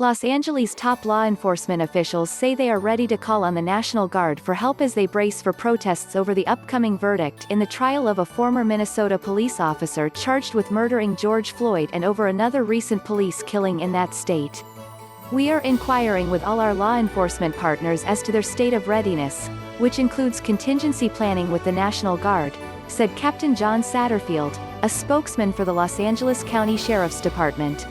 Los Angeles' top law enforcement officials say they are ready to call on the National Guard for help as they brace for protests over the upcoming verdict in the trial of a former Minnesota police officer charged with murdering George Floyd and over another recent police killing in that state. "We are inquiring with all our law enforcement partners as to their state of readiness, which includes contingency planning with the National Guard," said Captain John Satterfield, a spokesman for the Los Angeles County Sheriff's Department.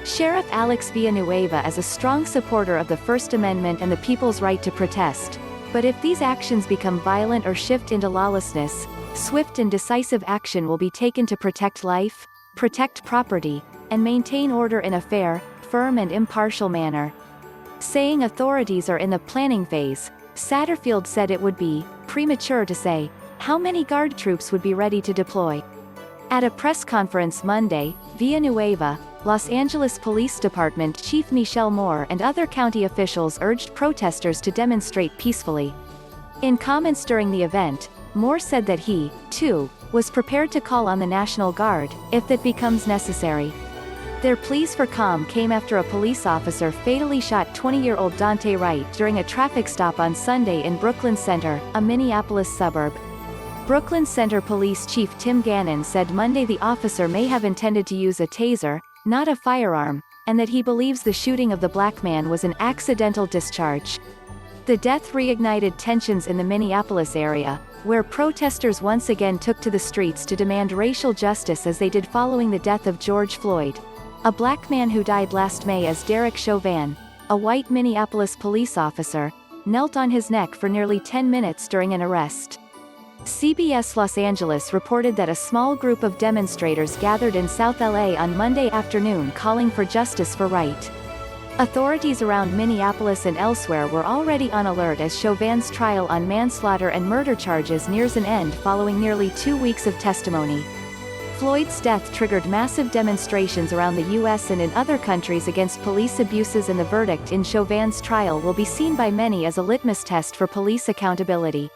Sheriff Alex Villanueva is a strong supporter of the First Amendment and the people's right to protest, but if these actions become violent or shift into lawlessness, swift and decisive action will be taken to protect life, protect property, and maintain order in a fair, firm and impartial manner. Saying authorities are in the planning phase, Satterfield said it would be premature to say how many Guard troops would be ready to deploy. At a press conference Monday, Villanueva, Los Angeles Police Department Chief Michel and other county officials urged protesters to demonstrate peacefully. In comments during the event, Moore said that he, too, was prepared to call on the National Guard, if that becomes necessary. Their pleas for calm came after a police officer fatally shot 20-year-old Daunte Wright during a traffic stop on Sunday in Brooklyn Center, a Minneapolis suburb. Brooklyn Center Police Chief Tim Gannon said Monday the officer may have intended to use a taser, not a firearm, and that he believes the shooting of the black man was an accidental discharge. The death reignited tensions in the Minneapolis area, where protesters once again took to the streets to demand racial justice as they did following the death of George Floyd, a black man who died last May as Derek Chauvin, a white Minneapolis police officer, knelt on his neck for nearly 10 minutes during an arrest. CBS Los Angeles reported that a small group of demonstrators gathered in South LA on Monday afternoon calling for justice for Wright. Authorities around Minneapolis and elsewhere were already on alert as Chauvin's trial on manslaughter and murder charges nears an end following nearly 2 weeks of testimony. Floyd's death triggered massive demonstrations around the U.S. and in other countries against police abuses, and the verdict in Chauvin's trial will be seen by many as a litmus test for police accountability.